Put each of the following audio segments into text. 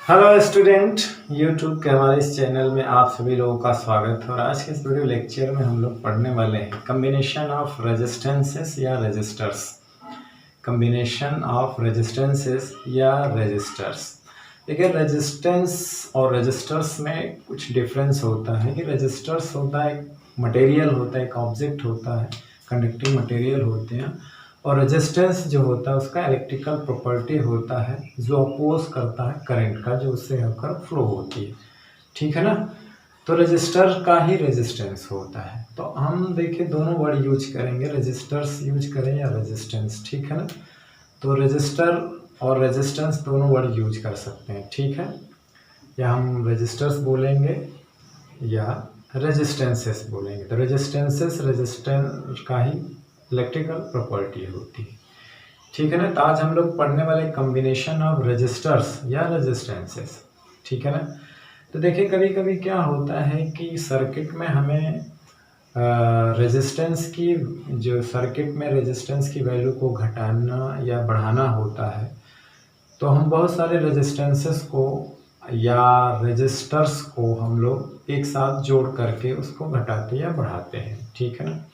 Hello student, YouTube के हमारे इस चैनल में आप सभी लोगों का स्वागत है। और आज के इस वीडियो लेक्चर में हम लोग पढ़ने वाले हैं कम्बिनेशन ऑफ रेजिस्टेंसेस या रेजिस्टर्स। कम्बिनेशन ऑफ रेजिस्टेंसेस या रेजिस्टर्स। देखिए, रेजिस्टेंस और रेजिस्टर्स में कुछ डिफरेंस होता है कि रेजिस्टर्स होता है एक मटेरियल होता है, एक ऑब्जेक्ट होता है, कंडक्टिंग मटेरियल होते हैं। और रेजिस्टेंस जो होता है उसका इलेक्ट्रिकल प्रॉपर्टी होता है जो अपोज करता है करंट का, जो उससे होकर फ्लो होती है। ठीक है ना। तो रेजिस्टर का ही रेजिस्टेंस होता है। तो हम देखिए दोनों वर्ड यूज करेंगे, रेजिस्टर्स यूज करें या रेजिस्टेंस। ठीक है ना। तो रेजिस्टर और रेजिस्टेंस दोनों वर्ड यूज कर सकते हैं। ठीक है, या हम रेजिस्टर्स बोलेंगे या रेजिस्टेंसेस बोलेंगे। तो रेजिस्टेंसेस रेजिस्टेंस का ही इलेक्ट्रिकल प्रॉपर्टी होती है। ठीक है ना। तो आज हम लोग पढ़ने वाले कॉम्बिनेशन ऑफ रेजिस्टर्स या रेजिस्टेंसेस। ठीक है ना। तो देखिए, कभी कभी क्या होता है कि सर्किट में हमें रेजिस्टेंस की जो सर्किट में रेजिस्टेंस की वैल्यू को घटाना या बढ़ाना होता है। तो हम बहुत सारे रेजिस्टेंसेस को या रेजिस्टर्स को हम लोग एक साथ जोड़ करके उसको घटाते या बढ़ाते हैं। ठीक है ना।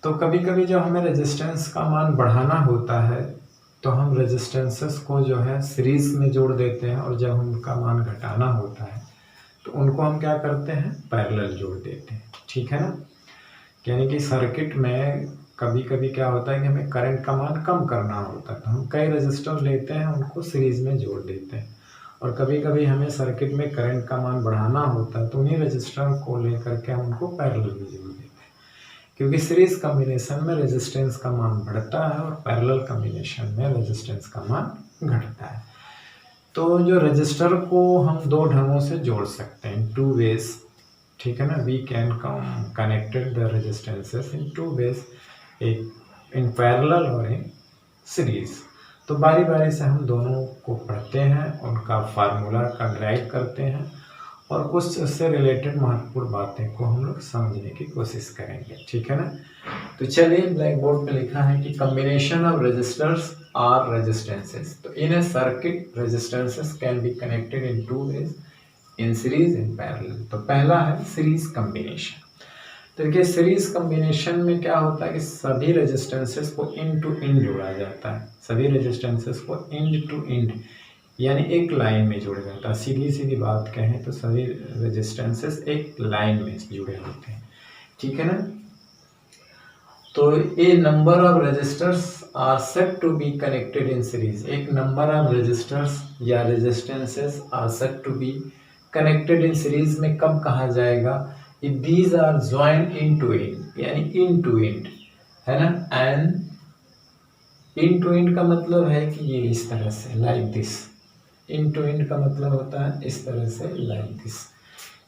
तो कभी कभी जब हमें रेजिस्टेंस का मान बढ़ाना होता है तो हम रेजिस्टेंसेस को जो है सीरीज में जोड़ देते हैं, और जब उनका मान घटाना होता है तो उनको हम क्या करते हैं, पैरेलल जोड़ देते हैं। ठीक है ना। यानी कि सर्किट में कभी कभी क्या होता है कि हमें करंट का मान कम करना होता है तो हम कई रेजिस्टर लेते हैं, उनको सीरीज में जोड़ देते हैं। और कभी कभी हमें सर्किट में करंट का मान बढ़ाना होता है तो उन्हीं रेजिस्टर को लेकर के हम उनको पैरेलल में जोड़ देते हैं, क्योंकि सीरीज कॉम्बिनेशन में रेजिस्टेंस का मान बढ़ता है और पैरेलल कॉम्बिनेशन में रेजिस्टेंस का मान घटता है। तो जो रजिस्टर को हम दो ढंगों से जोड़ सकते हैं, टू वेज। ठीक है ना। We can connected the resistances in two ways, एक इन पैरेलल और इन सीरीज। तो बारी बारी से हम दोनों को पढ़ते हैं, उनका फार्मूला का ड्राइव करते हैं और कुछ उससे रिलेटेड महत्वपूर्ण बातें को हम लोग समझने की कोशिश करेंगे। ठीक है ना। तो चलिए, ब्लैक बोर्ड पे लिखा है कि combination of resistors or resistances. तो in a circuit resistances can be connected in two ways, in series in parallel. तो पहला है सीरीज कॉम्बिनेशन। तो देखिए, सीरीज कॉम्बिनेशन में क्या होता है कि सभी रेजिस्टेंसेस को इन टू इन जोड़ा जाता है। सभी रेजिस्टेंसेस को इंड टू इंड यानी एक लाइन में जोड़ा जाता है। सीधी सीधी बात कहें तो सभी रेजिस्टेंसेस एक लाइन में जुड़े होते हैं। ठीक है ना। तो a number of resistors are set to be connected in series. एक नंबर ऑफ रेजिस्टर्स या resistances are set to be connected in series में कब कहा जाएगा, if these are joined in to end, यानी इन टू इंड, है ना। And in to end का मतलब है कि ये इस तरह से, like this. In to end का मतलब होता है इस तरह से, लाइक दिस।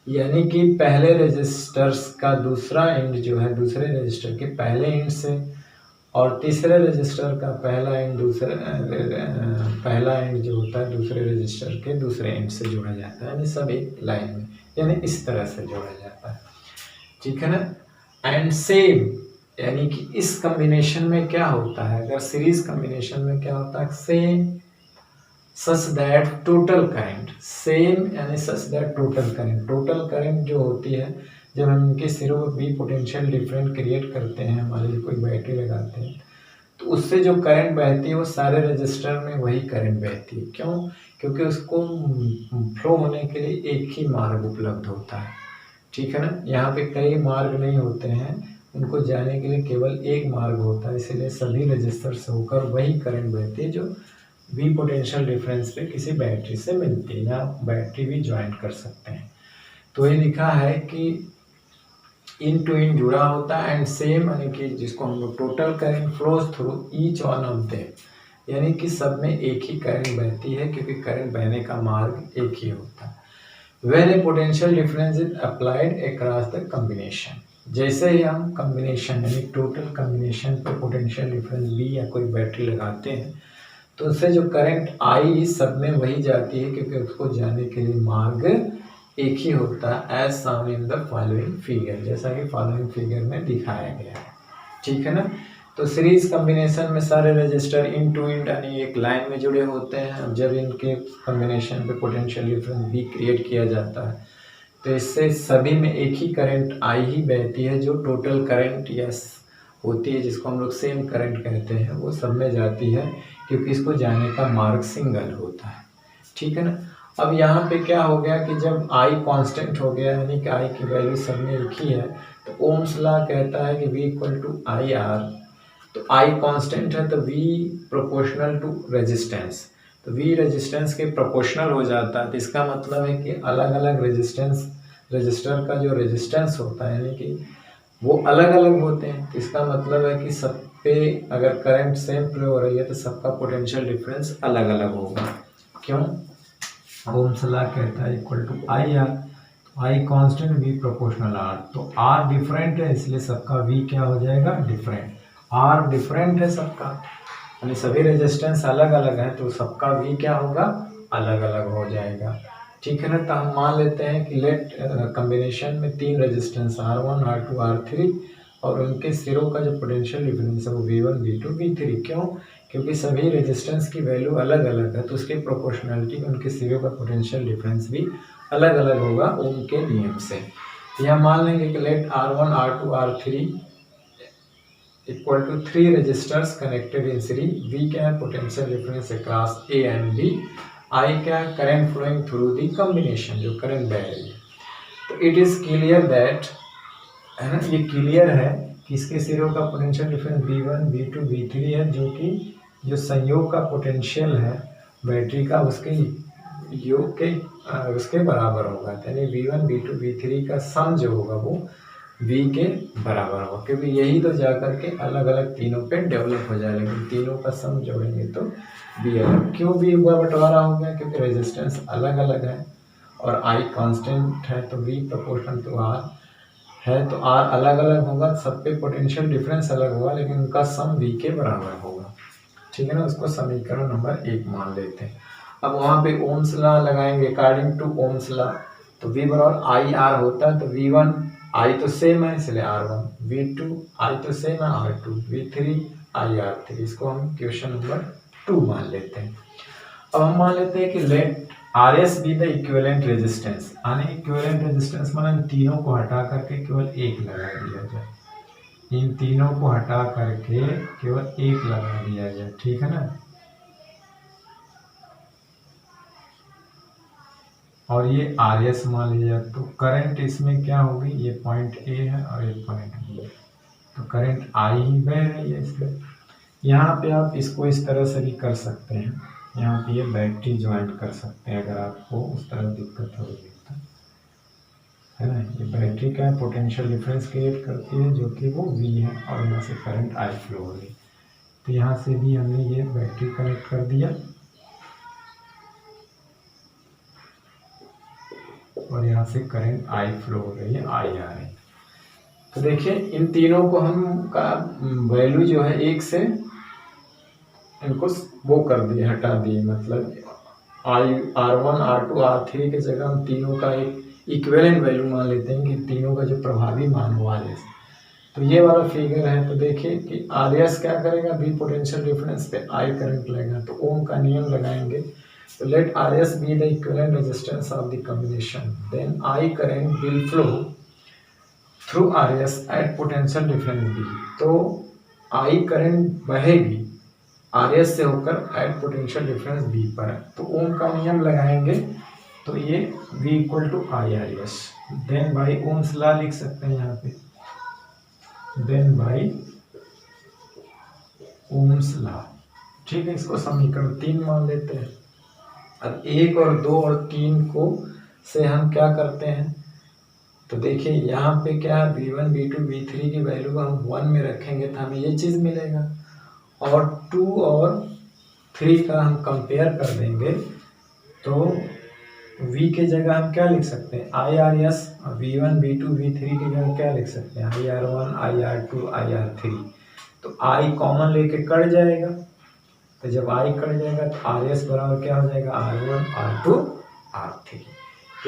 यानी कि पहले रजिस्टर्स का दूसरा एंड जो है दूसरे रजिस्टर के पहले एंड से, और तीसरे रजिस्टर का पहला एंड पहला एंड जो होता है दूसरे रजिस्टर के दूसरे एंड से जोड़ा जाता है, यानी सब एक लाइन में, यानी इस तरह से जोड़ा जाता है। ठीक है ना। एंड सेम, यानी कि इस कॉम्बिनेशन में क्या होता है, अगर सीरीज कॉम्बिनेशन में क्या होता है, same such that total current, same यानी such that total current, total current जो होती है जब हम इनके सिरों पर भी पोटेंशियल डिफरेंस क्रिएट करते हैं, हमारे लिए कोई बैटरी लगाते हैं तो उससे जो करंट बहती है वो सारे रजिस्टर में वही करंट बहती है। क्यों? क्योंकि उसको फ्लो होने के लिए एक ही मार्ग उपलब्ध होता है। ठीक है ना। यहाँ पे कई मार्ग नहीं होते हैं, उनको जाने के लिए केवल एक मार्ग होता है, इसलिए सभी रजिस्टर से होकर वही करंट बहती है जो वी पोटेंशियल डिफरेंस पे किसी बैटरी से मिलती है, या बैटरी भी ज्वाइन कर सकते हैं। तो ये लिखा है कि इन टू इन जुड़ा होता है, एंड सेम यानी कि जिसको हम लोग total current flows through each one of them, यानी कि सब में एक ही करंट बहती है क्योंकि करंट बहने का मार्ग एक ही होता है। When A potential difference is applied across the combination, जैसे ही हम कॉम्बिनेशन यानी टोटल कॉम्बिनेशन पे पोटेंशियल डिफरेंस वी या कोई बैटरी लगाते हैं तो उससे जो करंट आई सब में वही जाती है, क्योंकि उसको जाने के लिए मार्ग एक ही होता है, as sum in the following figure, जैसा कि फॉलोइंग फिगर में दिखाया गया है। ठीक है ना। तो सीरीज कम्बिनेशन में सारे रजिस्टर इन टू इन यानी एक लाइन में जुड़े होते हैं। जब इनके कम्बिनेशन पे पोटेंशियल डिफरेंस भी क्रिएट किया जाता है तो इससे सभी में एक ही करंट आई ही बहती है, जो टोटल करंट यस होती है, जिसको हम लोग सेम करंट कहते हैं, वो सब में जाती है, क्योंकि इसको जाने का मार्ग सिंगल होता है। ठीक है ना। अब यहाँ पे क्या हो गया कि जब I कांस्टेंट हो गया, यानी कि I की वैल्यू सब में एक ही है, तो ओम्स लॉ कहता है कि V equal to I R. तो I कांस्टेंट है तो V प्रोपोर्शनल टू रेजिस्टेंस, तो V रेजिस्टेंस के प्रोपोर्शनल हो जाता है। तो इसका मतलब है कि अलग अलग रजिस्टर का जो रेजिस्टेंस होता है यानी कि वो अलग अलग होते हैं। तो इसका मतलब है कि सब पे अगर करंट सेम फ्लो हो रही है तो सबका पोटेंशियल डिफरेंस अलग अलग होगा। क्यों? ओम्स लॉ कहता है equal to I R, I constant V proportional R. तो आर डिफरेंट है इसलिए सबका वी क्या हो जाएगा? डिफरेंट। आर डिफरेंट है सबका, यानी सभी रेजिस्टेंस अलग अलग है, तो सबका वी क्या होगा? अलग अलग हो जाएगा। ठीक है ना। तो हम मान लेते हैं कि लेट कम्बिनेशन में 3 रेजिस्टेंस R1, R2, R3 और उनके सिरों का जो पोटेंशियल डिफरेंस है वो V1, V2, V3। क्यों? क्योंकि सभी रेजिस्टेंस की वैल्यू अलग अलग है, तो उसके प्रोपोर्शनलिटी उनके सिरों का पोटेंशियल डिफरेंस भी अलग अलग होगा ओम के नियम से। तो यहाँ मान लेंगे कि let R1, R2, R3 equal to 3 resistors connected in series. V क्या है? Potential difference across A and B। I क्या है? Current flowing through the combination, जो करंट बह रही है। तो इट इज क्लियर दैट, है ना, ये क्लियर है कि इसके सिरों का potential difference V1, V2, V3 है, जो कि जो संयोग का पोटेंशियल है बैटरी का उसके योग के उसके बराबर होगा। यानी V1, V2, V3 का सम जो होगा वो V के बराबर होगा, क्योंकि यही तो जाकर के अलग अलग तीनों पे डेवलप हो जाए, लेकिन तीनों का सम जोड़ेंगे तो V अलग। क्यों V हुआ बंटवारा हो गया? क्योंकि रेजिस्टेंस अलग अलग है और I कांस्टेंट है, तो V प्रोपोर्शनल टू R है, तो R अलग अलग होगा, सब पे पोटेंशियल डिफरेंस अलग होगा, लेकिन उनका सम V के बराबर होगा। ठीक है ना। उसको समीकरण नंबर 1 मान लेते हैं। अब वहाँ पे ओम्स लॉ लगाएंगे। अकॉर्डिंग टू ओम्स लॉ तो V बराबर आई आर होता है, तो V1 I तो सेम है इसलिए R1, V2 I तो सेम है R2, V3 आई R3। इसको हम क्वेश्चन नंबर 2 मान लेते हैं। अब हम मान लेते हैं कि let RS be the equivalent resistance, यानी इक्विवेलेंट रेजिस्टेंस माने इन तीनों को हटा करके केवल एक लगा दिया जाए। इन तीनों को हटा करके केवल एक लगा दिया जाए। ठीक है ना। और ये RS मान लिया, तो करंट इसमें क्या होगी? ये पॉइंट A है और ये पॉइंट B है, तो करंट I ही बह रही है इसमें। यहाँ पे आप इसको इस तरह से भी कर सकते हैं, यहाँ पे ये बैटरी ज्वाइंट कर सकते हैं अगर आपको उस तरह दिक्कत होगी तो, है ना। ये बैटरी का पोटेंशियल डिफरेंस क्रिएट करती है जो कि वो V है, और यहाँ से करंट I फ्लो हो रही है। तो यहाँ से भी हमने ये बैटरी कनेक्ट कर दिया और यहाँ से करंट I फ्लो हो रही है, I आ रही है। तो देखिए इन तीनों को हम का वैल्यू जो है 1 से इनको वो कर दिए, हटा दिए, मतलब R1, R2, R3 के जगह हम तीनों का एक इक्विवेलेंट वैल्यू मान लेते हैं कि तीनों का जो प्रभावी मान हो RS। तो ये वाला फिगर है, तो देखिए कि RS क्या करेगा? V पोटेंशियल डिफरेंस पे I करंट लगेगा, तो ओम का नियम लगाएंगे। So let RS be the equivalent resistance of the combination. Then I current will flow through RS at potential difference B. तो I करंट बहेगी RS से होकर at potential difference B पर। तो ओम का नियम लगाएंगे तो ये V equal to I RS। Then by Ohm's law लिख सकते हैं यहाँ पे, देन बाई ओम्स लॉ। ठीक है। इसको समीकरण 3 मान लेते हैं। अब 1 और 2 और 3 को से हम क्या करते हैं? तो देखिए यहाँ पे क्या है? V1, V2, V3 की वैल्यू को हम 1 में रखेंगे तो हमें ये चीज़ मिलेगा, और 2 और 3 का हम कंपेयर कर देंगे तो V के जगह हम क्या लिख सकते हैं? IRS। V1, V2, V3 की जगह क्या लिख सकते हैं? IR1, IR2, IR3। तो I कॉमन लेके कट जाएगा, तो जब I कट जाएगा तो RS बराबर क्या हो जाएगा? R1, R2, R3।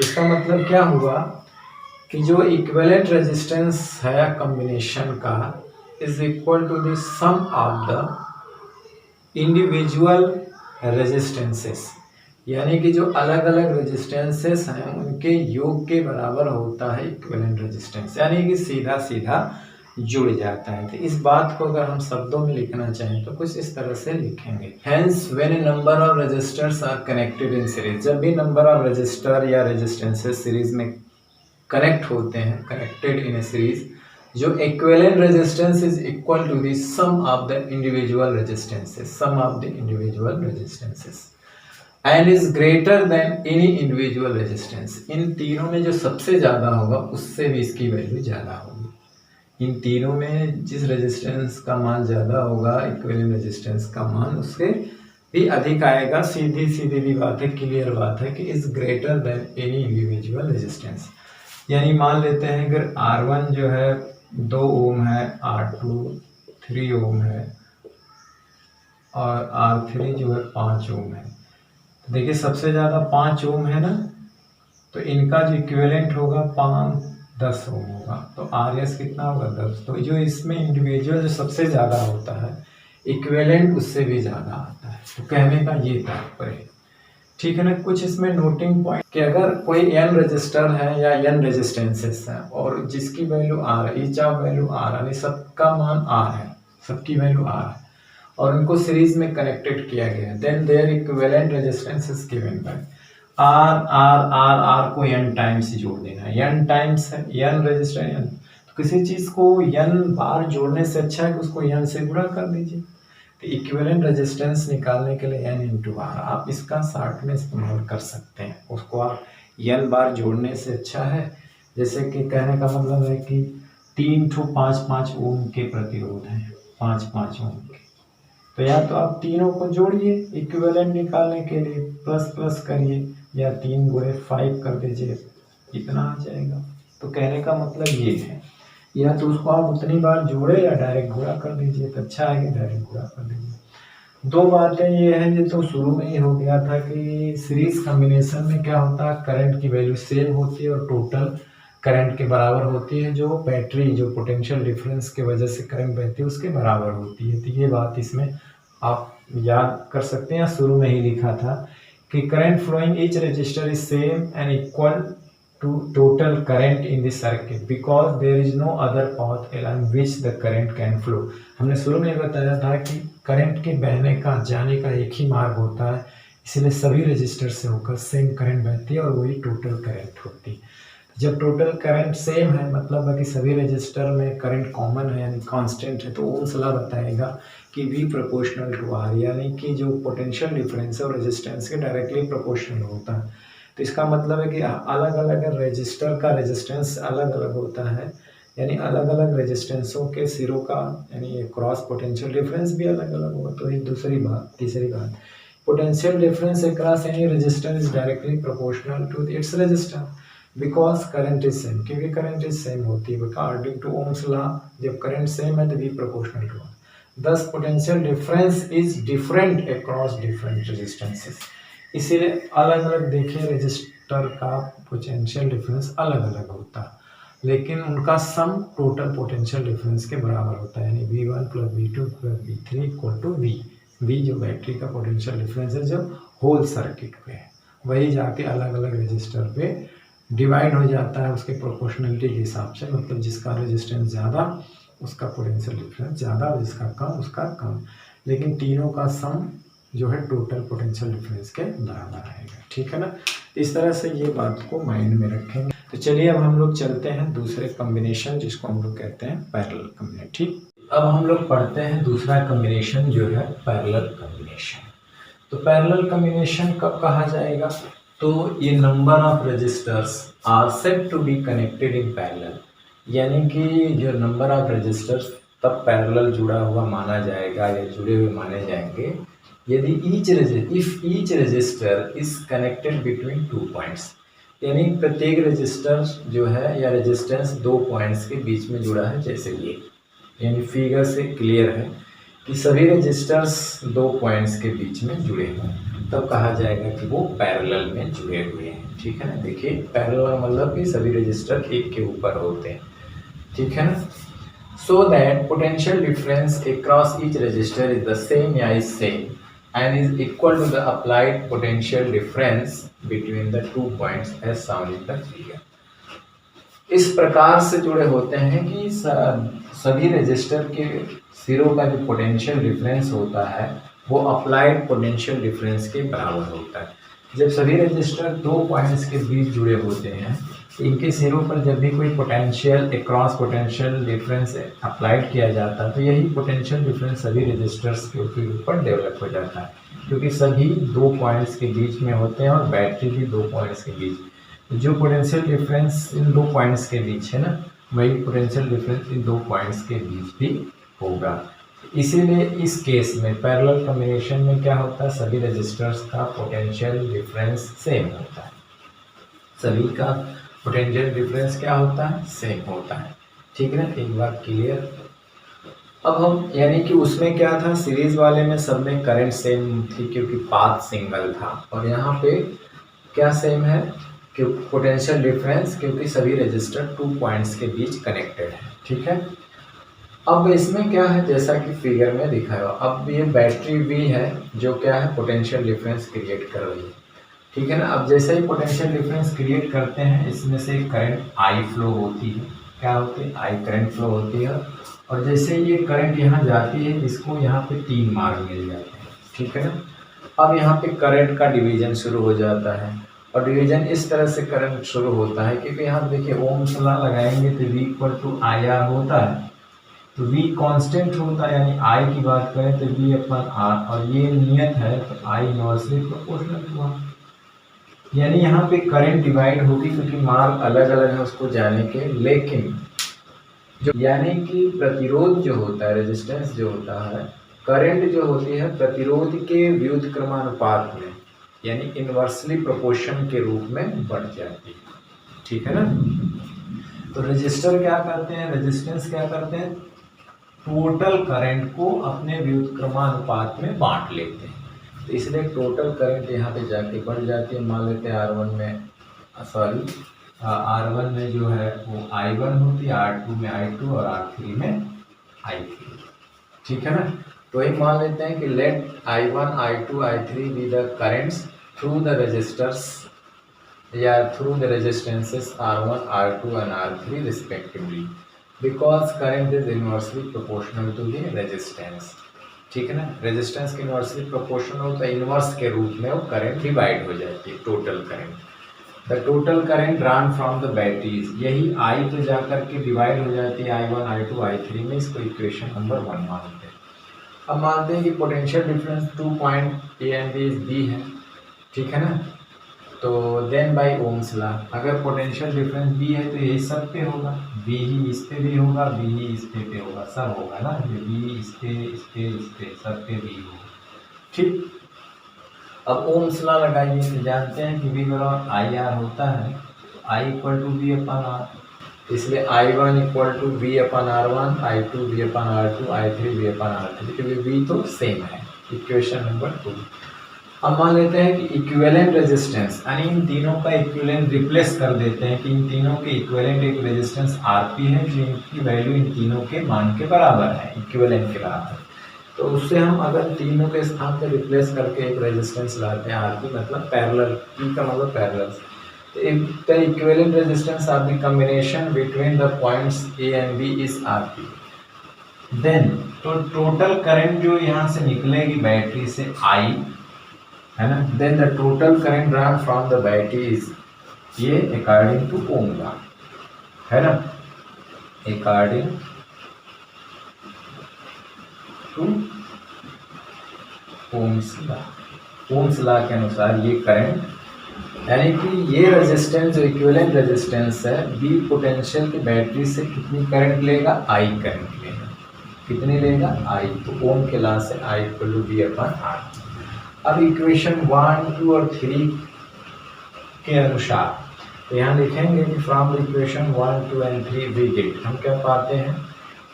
इसका मतलब क्या हुआ कि जो इक्विवेलेंट रेजिस्टेंस है कॉम्बिनेशन का is equal to the sum of the individual resistances, यानी कि जो अलग अलग रेजिस्टेंसेस हैं उनके योग के बराबर होता है इक्विवेलेंट रेजिस्टेंस, यानी कि सीधा सीधा जुड़ जाता है। तो इस बात को अगर हम शब्दों में लिखना चाहें तो कुछ इस तरह से लिखेंगे, hence when a number of resistors are connected in series, जब भी नंबर ऑफ रेजिस्टर या रेजिस्टेंसेस सीरीज में कनेक्ट होते हैं, कनेक्टेड इन ए सीरीज, जो equivalent resistance is equal to the sum of the individual resistances, sum of the individual resistances and is greater than any individual resistance. इन तीनों में जो सबसे ज्यादा होगा उससे भी इसकी वैल्यू ज्यादा होगी। इन तीनों में जिस रेजिस्टेंस का मान ज्यादा होगा, इक्विवेलेंट रेजिस्टेंस का मान उससे भी अधिक आएगा। सीधी सीधी भी बात है, क्लियर बात है कि is greater than any individual resistance. यानी मान लेते हैं अगर R1 जो है 2 ओम है, R2 3 ओम है और R3 जो है 5 ओम है। देखिए सबसे ज़्यादा 5 ओम है ना, तो इनका जो इक्विवेलेंट होगा 10 ओम होगा, तो RS कितना होगा 10। तो जो इसमें इंडिविजुअल जो सबसे ज़्यादा होता है, इक्विवेलेंट उससे भी ज़्यादा आता है। तो कहने का ये तात्पर्य, ठीक है ना। कुछ इसमें नोटिंग पॉइंट कि अगर कोई n रजिस्टर है या n रेजिस्टेंसेस है और जिसकी वैल्यू R है, ईच ऑफ वैल्यू R यानी सबका मान R है, सबकी वैल्यू R है और उनको सीरीज में कनेक्टेड किया गया है, then their equivalent resistance is given by R को n टाइम्स जोड़ देना है। n टाइम्स है n रेजिस्टर n, तो किसी चीज को n बार जोड़ने से अच्छा है कि उसको n से गुणा कर दीजिए। तो इक्विवेलेंट रेजिस्टेंस निकालने के लिए n इंटू R आप इसका शॉर्ट में इस्तेमाल कर सकते हैं। उसको आप n बार जोड़ने से अच्छा है, जैसे कि कहने का मतलब है कि 3 ठो 5-5 ओम के प्रतिरोध हैं, 5-5 ओम के, तो या तो आप तीनों को जोड़िए इक्विवेलेंट निकालने के लिए, प्लस प्लस करिए या 3 गुणे 5 कर दीजिए, इतना आ जाएगा। तो कहने का मतलब ये है, या तो उसको आप उतनी बार जोड़े या डायरेक्ट गुणा कर दीजिए, तो अच्छा है कि डायरेक्ट गुणा कर दीजिए। दो बातें ये हैं, ये तो शुरू में ही हो गया था कि सीरीज कॉम्बिनेशन में क्या होता है, करंट की वैल्यू सेम होती है और टोटल करंट के बराबर होती है, जो बैटरी जो पोटेंशियल डिफरेंस की वजह से करंट बहती है उसके बराबर होती है। तो ये बात इसमें आप याद कर सकते हैं, शुरू में ही लिखा था कि current flowing each resistor is same and equal to total current in the circuit because there is no other path along which the current can flow। हमने शुरू में बताया था कि करंट के बहने का, जाने का एक ही मार्ग होता है, इसलिए सभी रजिस्टर से होकर सेम करंट बहती है और वही टोटल करंट होती है। जब टोटल करंट सेम है मतलब है कि सभी रजिस्टर में करंट कॉमन है यानी कांस्टेंट है, तो ओम्स लॉ बताएगा कि V प्रोपोर्शनल टू R, यानी कि जो पोटेंशियल डिफरेंस है और रेजिस्टेंस के डायरेक्टली प्रोपोर्शनल होता है। तो इसका मतलब है कि अलग अलग रजिस्टर का रेजिस्टेंस अलग अलग होता है, यानी अलग अलग रेजिस्टेंसों के सिरों का यानी क्रॉस पोटेंशियल डिफरेंस भी अलग अलग होगा। तो ये दूसरी बात। तीसरी बात, potential difference across any resistor is directly proportional to its resistor because current is same, क्योंकि करंट इज सेम होती है अकॉर्डिंग टू ओम्स लॉ। जब करंट सेम है तो V proportional to R। Thus potential difference is different across different resistances, इसीलिए अलग अलग देखिए रजिस्टर का पोटेंशियल डिफरेंस अलग अलग होता है, लेकिन उनका सम टोटल पोटेंशियल डिफरेंस के बराबर होता है, यानी V1 + V2 + V3 = V। V जो बैटरी का पोटेंशियल डिफरेंस है जो होल सर्किट पे है, वही जाके अलग अलग रजिस्टर पे डिवाइड हो जाता है उसके प्रोपोर्शनलिटी के हिसाब से, मतलब जिसका रेजिस्टेंस ज़्यादा उसका पोटेंशियल डिफरेंस ज़्यादा, जिसका कम उसका कम, लेकिन तीनों का सम जो है टोटल पोटेंशियल डिफरेंस के बराबर आएगा। ठीक है ना, इस तरह से ये बात को माइंड में रखेंगे। तो चलिए अब हम लोग चलते हैं दूसरे कॉम्बिनेशन जिसको हम लोग कहते हैं पैरेलल कॉम्बिनेशन। ठीक, अब हम लोग पढ़ते हैं दूसरा कॉम्बिनेशन जो है पैरेलल कॉम्बिनेशन। तो पैरेलल कॉम्बिनेशन कब कहा जाएगा, तो ये number of resistors are said to be connected in parallel, यानी कि जो नंबर ऑफ रजिस्टर्स तब पैरेलल जुड़ा हुआ माना जाएगा या जुड़े हुए माने जाएंगे यदि each resistor is connected between 2 points, यानी प्रत्येक रजिस्टर जो है या रेजिस्टेंस 2 पॉइंट्स के बीच में जुड़ा है। जैसे ये यानी फिगर से क्लियर है कि सभी रजिस्टर्स 2 पॉइंट्स के बीच में जुड़े हैं, तब कहा जाएगा कि वो पैरेलल में जुड़े हुए हैं। ठीक है ना, देखिए पैरेलल मतलब कि सभी रजिस्टर एक के ऊपर होते हैं। ठीक है ना, so that potential difference across each resistor is the same या is same and is equal to the applied potential difference between the 2 points as shown in the figure। इस प्रकार से जुड़े होते हैं कि सभी रेजिस्टर के सिरों का जो पोटेंशियल डिफरेंस होता है वो अप्लाइड पोटेंशियल डिफरेंस के बराबर होता है। जब सभी रेजिस्टर 2 पॉइंट्स के बीच जुड़े होते हैं, इनके सिरों पर जब भी कोई potential cross potential difference applied किया जाता है तो यही पोटेंशियल डिफरेंस सभी रेजिस्टर्स के ऊपर डेवलप हो जाता है, क्योंकि सभी 2 पॉइंट्स के बीच में होते हैं और बैटरी भी 2 पॉइंट्स के बीच। जो पोटेंशियल डिफरेंस इन 2 पॉइंट्स के बीच है ना, वही पोटेंशियल डिफरेंस इन 2 पॉइंट्स के बीच भी होगा। इसीलिए इस केस में पैरेलल कॉम्बिनेशन में क्या होता है, सभी रेजिस्टर्स का पोटेंशियल डिफरेंस सेम होता है। सभी का पोटेंशियल डिफरेंस क्या होता है, सेम होता है। ठीक है ना, एक बार क्लियर। अब हम यानी कि उसमें क्या था, सीरीज वाले में सब में करंट सेम थी क्योंकि पाथ सिंगल था, और यहाँ पे क्या सेम है कि पोटेंशियल डिफरेंस क्योंकि सभी रेजिस्टर 2 पॉइंट्स के बीच कनेक्टेड है। ठीक है, अब इसमें क्या है जैसा कि फिगर में दिखाया हुआ, अब ये बैटरी भी है जो क्या है पोटेंशियल डिफरेंस क्रिएट कर रही है। ठीक है ना, अब जैसे ही पोटेंशियल डिफरेंस क्रिएट करते हैं इसमें से करंट आई फ्लो होती है। क्या होती है, आई करंट फ्लो होती है, और जैसे ये करंट यहाँ जाती है इसको यहाँ पे 3 मार्ग मिल जाते हैं। ठीक है ना, अब यहाँ पे करंट का डिवीजन शुरू हो जाता है, और डिवीजन इस तरह से करंट शुरू होता है क्योंकि यहाँ देखिए ओम्स लॉ लगाएंगे तो V equal to I R होता है, तो V कांस्टेंट होता है, यानी I की बात करें तो V अपन R, और ये नियत है तो I इनवर्सली प्रोपोर्शनल हुआ, यानी यहाँ पे करंट डिवाइड होगी क्योंकि मार्ग अलग अलग है उसको जाने के, लेकिन जो यानी कि प्रतिरोध जो होता है, रेजिस्टेंस जो होता है, करंट जो होती है प्रतिरोध के व्युत्क्रमानुपात में यानी इनवर्सली प्रोपोर्शन के रूप में बढ़ जाती है। ठीक है ना, तो रेजिस्टर क्या करते हैं, रेजिस्टेंस क्या करते हैं, टोटल करंट को अपने व्युत्क्रमानुपात में बांट लेते हैं, तो इसलिए टोटल करंट यहाँ पे जाके बढ़ जाती है। मान लेते हैं R1 में जो है वो I1 होती है, R2 में I2 और R3 में I3। ठीक है ना, तो एक मान लेते हैं कि let I1, I2, I3 be the currents through the resistors या through the resistances R1, R2 and R3 respectively, because current is inversely proportional to the resistance. ठीक है ना, रेजिस्टेंस के इनवर्सली प्रोपोर्शनल होता है, इनवर्स के रूप में वो करंट डिवाइड हो जाती है total current. The total current drawn from the batteries, यही I तो जाकर के डिवाइड हो जाती है I1, I2, I3 में, इसको इक्वेशन नंबर 1 मानते हैं। अब मानते हैं कि potential difference 2 point A and B है। ठीक है ना, तो देन बाय ओम्स लॉ अगर पोटेंशियल डिफरेंस बी है तो ये सब पे होगा, बी ही इस पे भी होगा, बी ही इस पे होगा, सब होगा ना, बी इस पे सब पे बी होगा। ठीक, अब ओम्स लॉ लगाइए तो जानते हैं कि V बराबर आई आर होता है, I equal to V upon R, इसलिए I1 equal to V upon R1, I2 V upon R2, I3 V upon R3, क्योंकि V तो सेम है। Equation number 2। अब मान लेते हैं कि इक्विवेलेंट रेजिस्टेंस, यानी इन तीनों का इक्विवेलेंट रिप्लेस कर देते हैं कि इन तीनों के इक्विवेलेंट एक रेजिस्टेंस Rp है जो इनकी वैल्यू इन तीनों के मान के बराबर है, इक्विवेलेंट के बराबर। तो उससे हम अगर तीनों के स्थान पे रिप्लेस करके एक रेजिस्टेंस लाते हैं Rp, मतलब पैरेलल, P का मतलब parallel, the equivalent resistance of the combination between the points A and B is Rp। then तो टोटल करंट जो यहाँ से निकलेगी बैटरी से I है ना, then the total current drawn from the battery is ये according to ओम लॉ है ना, according to ओम्स लॉ के अनुसार ये करंट, यानी कि ये रेजिस्टेंस जो इक्विवेलेंट रेजिस्टेंस है बी पोटेंशियल की बैटरी से कितनी करंट लेगा, I करंट लेगा, कितनी लेगा I, तो ओम के लॉ से I equal to V upon R। अब इक्वेशन 1, 2 और 3 के अनुसार तो यहाँ लिखेंगे कि from the equation 1, 2 and 3 we get, हम क्या पाते हैं,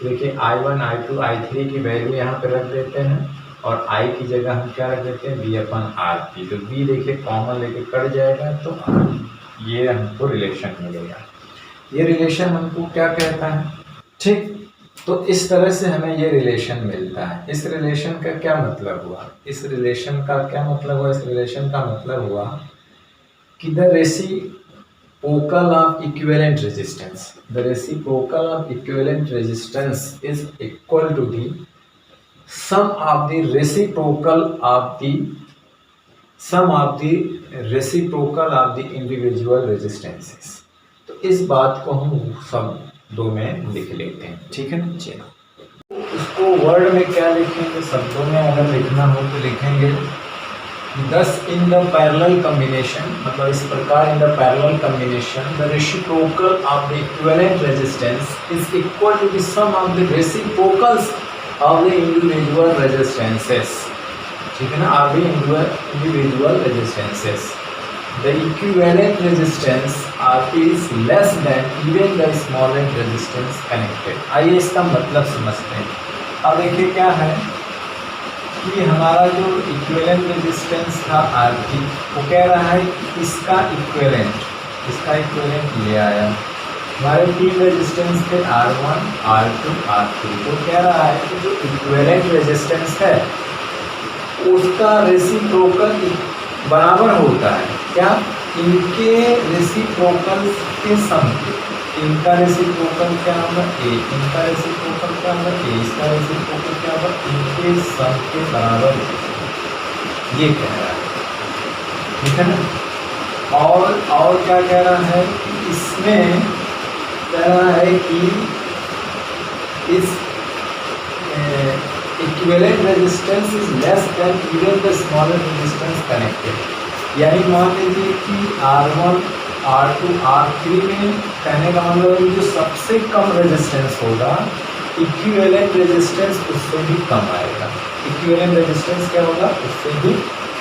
देखिए I1, I2, I3 की वैल्यू यहाँ पे रख देते हैं और I की जगह हम क्या रख देते हैं V अपन Rp, तो V देखिए कॉमन लेके कट जाएगा तो ये हमको रिलेशन मिलेगा। ये रिलेशन हमको क्या कहता है, ठीक, तो इस तरह से हमें ये रिलेशन मिलता है। इस रिलेशन का क्या मतलब हुआ? इस रिलेशन का मतलब हुआ कि the reciprocal of equivalent resistance is equal to the sum of the reciprocal of the individual resistances। तो इस बात को हम सब दो में लिख लेते हैं, ठीक है ना। चलो इसको वर्ड में क्या लिखेंगे, शब्दों में अगर लिखना हो तो लिखेंगे thus in the parallel combination, मतलब इस प्रकार in the parallel combination the reciprocal of the equivalent resistance is equal to the sum of the reciprocals of the individual resistances, ठीक है ना, of the individual resistances। The equivalent resistance RP is less than even the smallest resistance connected। आइए इसका मतलब समझते हैं। अब देखिए क्या है कि हमारा जो इक्विवेलेंट रेजिस्टेंस था RP, वो कह रहा है कि इसका इक्विवेलेंट ले आया। हमारे तीन रेजिस्टेंस थे R1, R2, R3। तो कह रहा है कि जो इक्विवेलेंट रेजिस्टेंस है उसका रेसिप्रोकल बराबर होता है क्या, इनके रेसिप्रोकल के सम के। इनका रेसिप्रोकल क्या होगा A, इनका रेसिप्रोकल क्या होगा A, इसका रेसिप्रोकल क्या होगा, इनके सम के बराबर, ये कह रहा है, ठीक है ना। और क्या कह रहा है कि इसमें कह रहा है कि इस equivalent resistance is less than even the smaller resistance connected. यानी मान लीजिए कि R1, R2, R3 में कहने का मतलब है जो सबसे कम रेजिस्टेंस होगा इक्विवेलेंट रेजिस्टेंस उससे भी कम आएगा। इक्विवेलेंट रेजिस्टेंस क्या होगा, उससे भी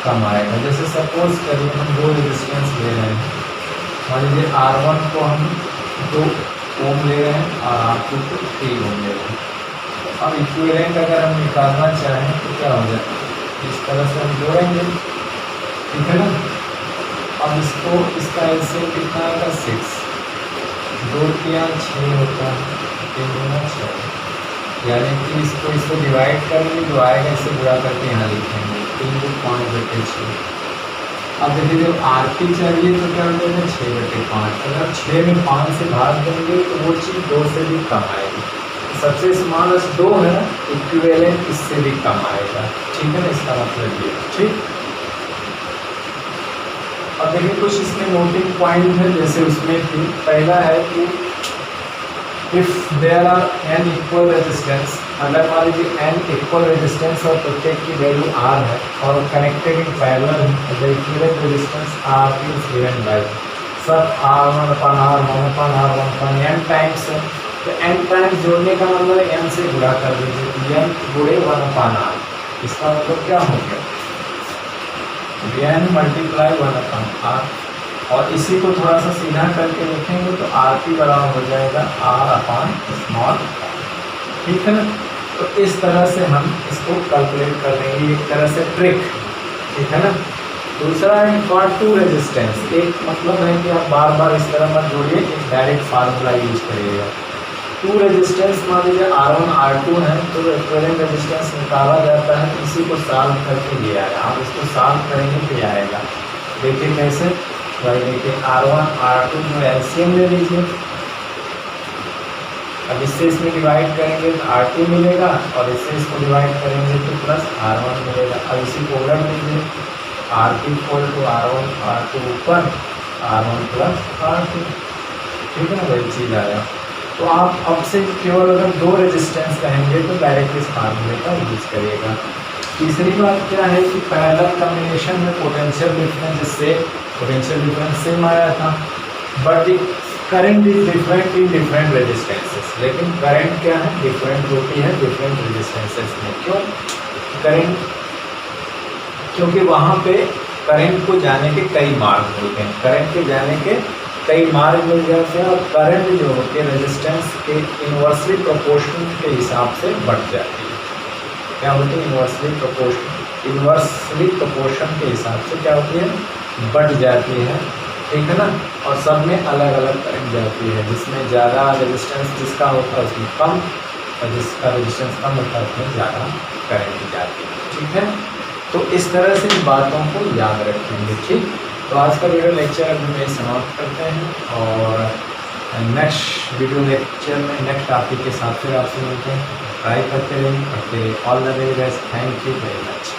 कम आएगा। जैसे सपोज करिए हम दो रेजिस्टेंस ले रहे हैं, मान लीजिए R1 को हम 2 ओम ले रहे हैं और R2 को 3 ओम ले रहे हैं। अब इक्विवेलेंट अगर हम निकालना चाहें तो क्या हो जाए, इस तरह से हम जोड़ेंगे, ठीक है ना। अब इसका एलसीएम कितना आएगा 6, 2 किया 6 होता है, 3 गुना 6, यानी कि इसको डिवाइड करेंगे जो आएगा इसे बुरा करके यहाँ लिखेंगे 3 को 5/6। अब देखिए जब RP चाहिए तो क्या हो जाएगा 6/5। अगर 6 में 5 से भाग देंगे तो वो चीज़ 2 से भी कम आएगी। सबसे स्मॉलेस्ट 2 है, इक्विवेलेंट इससे भी कम आएगा, ठीक है ना। इसका मतलब ये, ठीक। अब देखिए कुछ इसमें नोटिंग पॉइंट है, जैसे उसमें कि पहला है कि if there are n equal resistance, अगर मान लीजिए n इक्वल रेजिस्टेंस और प्रत्येक की वैल्यू R है और कनेक्टेड इन पैरेलल है, the equivalent resistance RP is given bye सब R1/R1/R1/n टाइम्स है। तो n टाइम्स जोड़ने का मतलब n से गुणा कर दीजिए, n गुणे 1/R। इसका मतलब क्या हो गया n × 1/R। और इसी को थोड़ा सा सीधा करके लिखेंगे तो RP बराबर हो जाएगा R/स्मॉल, ठीक है ना। तो इस तरह से हम इसको कैलकुलेट कर लेंगे, एक तरह से ट्रिक, ठीक है ना। दूसरा है फॉर 2 रेजिस्टेंस। एक मतलब है कि आप बार बार इस तरह मत जोड़िए, एक डायरेक्ट फार्मूला यूज करिएगा। 2 रेजिस्टेंस मान लीजिए R1, R2 है तो इक्विवेलेंट रेजिस्टेंस निकाला जाता है, इसी को सॉल्व करके ये आएगा। आप इसको सॉल्व करेंगे तो ये आएगा, देखिए कैसे। भाई देखिए R1, R2 जो एलसीएम ले लीजिए, अब इससे इसमें डिवाइड करेंगे तो RT मिलेगा और इससे इसको डिवाइड करेंगे तो प्लस R1 मिलेगा। अब इसी को उलट दीजिए, RP = R1, R2 ऊपर R1 + R2, ठीक है ना, वही चीज़ आया। तो आप अब से केवल अगर 2 रेजिस्टेंस कहेंगे तो डायरेक्ट इस फार्मूले का यूज करिएगा। तीसरी बात क्या है कि पैरेलल कॉम्बिनेशन में पोटेंशियल डिफरेंस सेम आया था, but current is different in different resistances. लेकिन करंट क्या है, डिफरेंट होती है डिफरेंट रेजिस्टेंसेस में। क्यों करंट, क्योंकि वहाँ पे करंट को जाने के कई मार्ग होते हैं, करंट के जाने के कई मार्ग मिल जाते हैं और करंट जो होती है रेजिस्टेंस के इन्वर्सली प्रोपोर्शनल के हिसाब से बढ़ जाती है। क्या होती है, इन्वर्सली प्रोपोर्शन के हिसाब से क्या होती है, बढ़ जाती है, ठीक है ना। और सब में अलग अलग करंट जाती है, जिसमें ज़्यादा रेजिस्टेंस जिसका होता है उसमें कम और जिसका रेजिस्टेंस कम होता है उसमें ज़्यादा करंट जाती है। ठीक है, तो इस तरह से इन बातों को याद रखेंगे। ठीक, तो आज का वीडियो लेक्चर अभी में समाप्त करते हैं और नेक्स्ट वीडियो लेक्चर में नेक्स्ट टॉपिक के साथ फिर आपसे मिलते हैं। ट्राई करते रहें, all the very best, thank you very much.